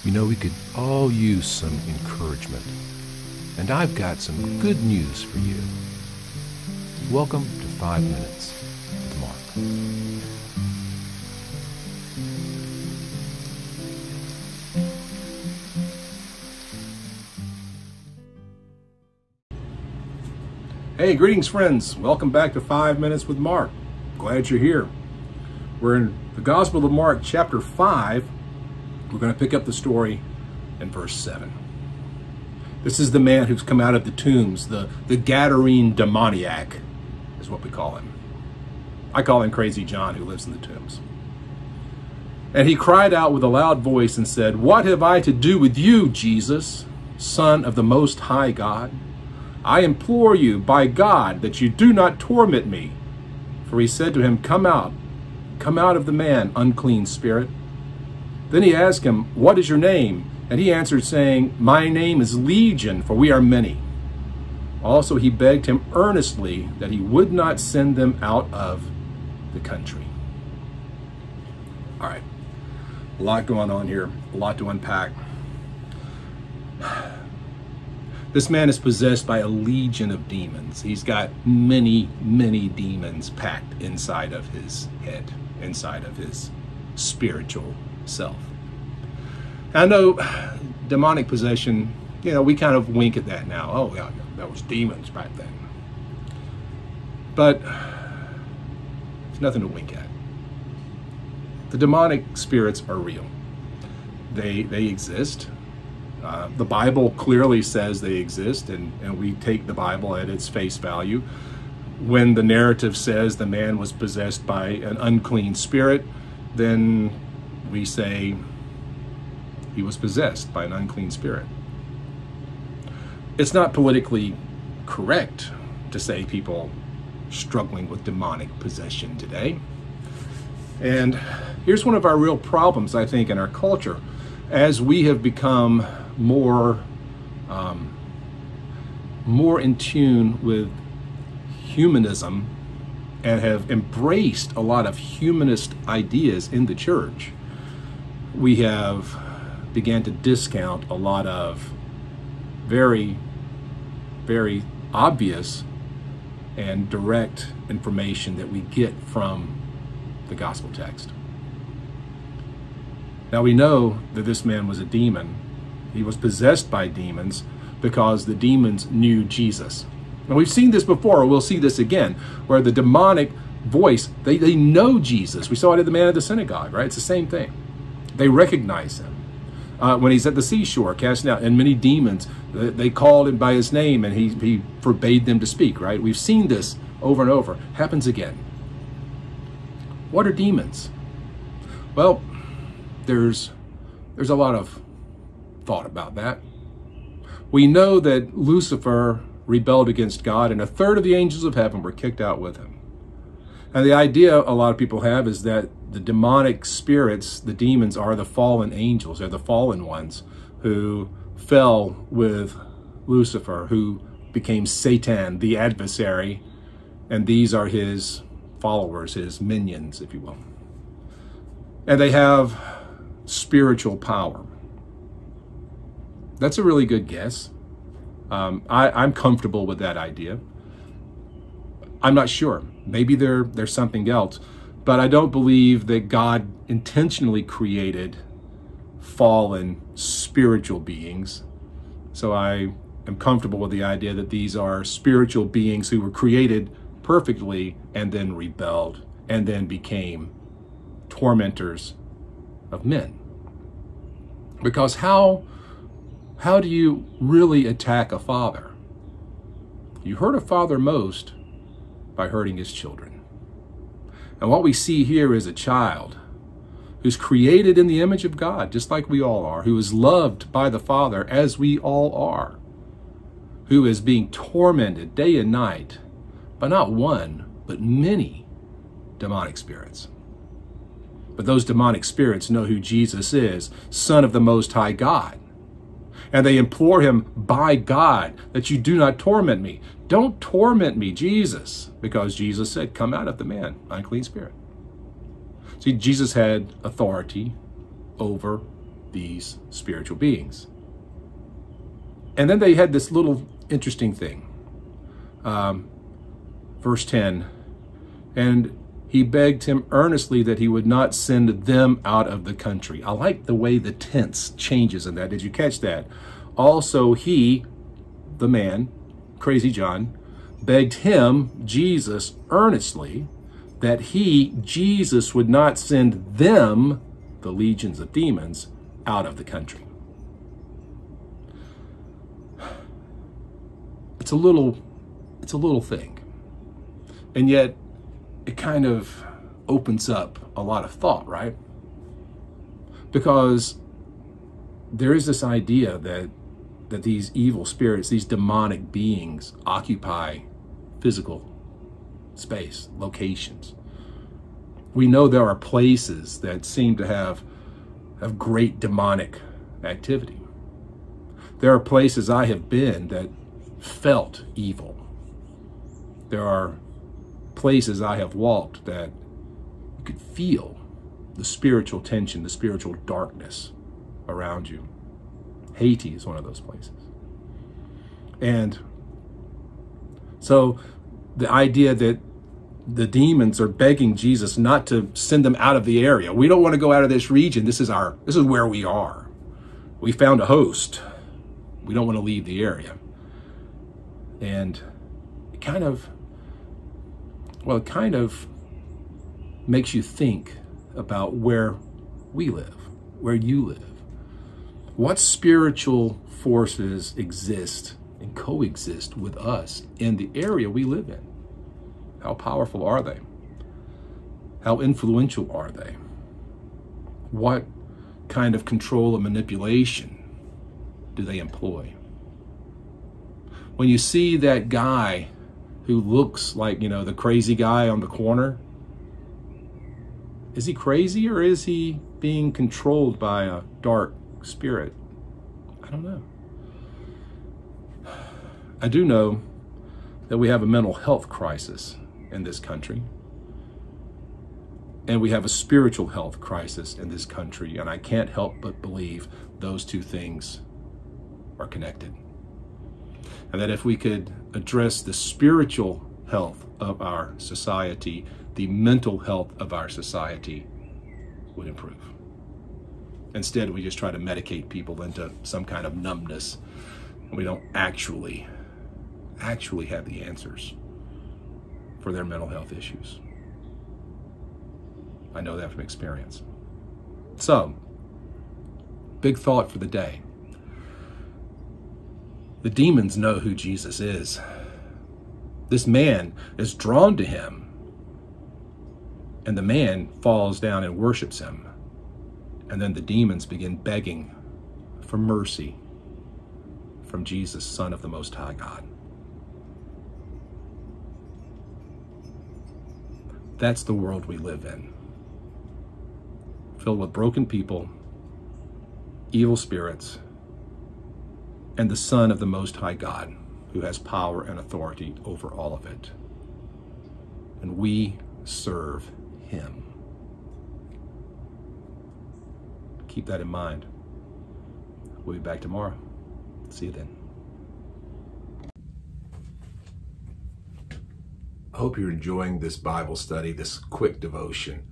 We could all use some encouragement. And I've got some good news for you. Welcome to 5 Minutes with Mark. Hey, greetings friends. Welcome back to 5 Minutes with Mark. Glad you're here. We're in the Gospel of Mark, chapter 5. We're going to pick up the story in verse 7. This is the man who's come out of the tombs, the Gadarene demoniac is what we call him. I call him Crazy John, who lives in the tombs. And he cried out with a loud voice and said, "What have I to do with you, Jesus, Son of the Most High God? I implore you by God that you do not torment me." For he said to him, Come out of the man, unclean spirit." Then he asked him, "What is your name?" And he answered, saying, "My name is Legion, for we are many." Also he begged him earnestly that he would not send them out of the country. All right, a lot going on here, a lot to unpack. This man is possessed by a legion of demons. He's got many, many demons packed inside of his head, inside of his spiritual self. I know demonic possession, we kind of wink at that now. Oh, yeah, that was demons back then. But it's nothing to wink at. The demonic spirits are real. They exist. The Bible clearly says they exist, and we take the Bible at its face value. When the narrative says the man was possessed by an unclean spirit, then we say he was possessed by an unclean spirit. It's not politically correct to say people struggling with demonic possession today. And here's one of our real problems, I think, in our culture. As we have become more in tune with humanism and have embraced a lot of humanist ideas in the church, we have began to discount a lot of very, very obvious and direct information that we get from the gospel text. Now we know that this man was a demon. He was possessed by demons because the demons knew Jesus. And we've seen this before, or we'll see this again, where the demonic voice, they know Jesus. We saw it at the man at the synagogue, right? It's the same thing. They recognize him. When he's at the seashore casting out, and many demons, they called him by his name, and he forbade them to speak, right? We've seen this over and over. Happens again. What are demons? Well, there's a lot of thought about that. We know that Lucifer rebelled against God, and a third of the angels of heaven were kicked out with him. And the idea a lot of people have is that the demonic spirits, the demons, are the fallen angels. They're the fallen ones who fell with Lucifer, who became Satan, the adversary, and these are his followers, his minions, if you will. And they have spiritual power. That's a really good guess. I'm comfortable with that idea. I'm not sure. Maybe there's something else. But I don't believe that God intentionally created fallen spiritual beings. So I am comfortable with the idea that these are spiritual beings who were created perfectly and then rebelled and then became tormentors of men. Because how do you really attack a father? You hurt a father most by hurting his children. And what we see here is a child who's created in the image of God, just like we all are, who is loved by the Father as we all are, who is being tormented day and night by not one, but many demonic spirits. But those demonic spirits know who Jesus is, Son of the Most High God. And they implore him by God that you do not torment me. Don't torment me, Jesus, because Jesus said, come out of the man, unclean spirit. See, Jesus had authority over these spiritual beings. And then they had this little interesting thing. Verse 10, and he begged him earnestly that he would not send them out of the country. I like the way the tense changes in that. Did you catch that? Also, he, the man, Crazy John, begged him, Jesus, earnestly that he, Jesus, would not send them, the legions of demons, out of the country. It's a little thing. And yet it kind of opens up a lot of thought, right? Because there is this idea that these evil spirits, these demonic beings, occupy physical space, locations. We know there are places that seem to have great demonic activity. There are places I have been that felt evil. There are places I have walked that you could feel the spiritual tension, the spiritual darkness around you. Haiti is one of those places. And so the idea that the demons are begging Jesus not to send them out of the area. We don't want to go out of this region. This is where we are. We found a host. We don't want to leave the area. And it kind of makes you think about where we live, where you live. What spiritual forces exist and coexist with us in the area we live in? How powerful are they? How influential are they? What kind of control and manipulation do they employ? When you see that guy who looks like, the crazy guy on the corner, is he crazy or is he being controlled by a dark spirit? I don't know. I do know that we have a mental health crisis in this country. And we have a spiritual health crisis in this country. And I can't help but believe those two things are connected. And that if we could address the spiritual health of our society, the mental health of our society would improve. Instead, we just try to medicate people into some kind of numbness. And we don't actually have the answers for their mental health issues. I know that from experience. So, big thought for the day. The demons know who Jesus is. This man is drawn to him, and the man falls down and worships him. And then the demons begin begging for mercy from Jesus, Son of the Most High God. That's the world we live in. Filled with broken people, evil spirits, and the Son of the Most High God, who has power and authority over all of it. And we serve him. Keep that in mind. We'll be back tomorrow. See you then. I hope you're enjoying this Bible study, this quick devotion.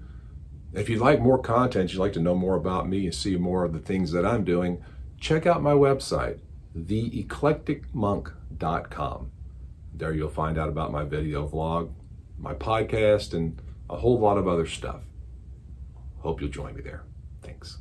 If you'd like more content, you'd like to know more about me and see more of the things that I'm doing, check out my website, theeclecticmonk.com. There you'll find out about my video vlog, my podcast, and a whole lot of other stuff. Hope you'll join me there. Thanks.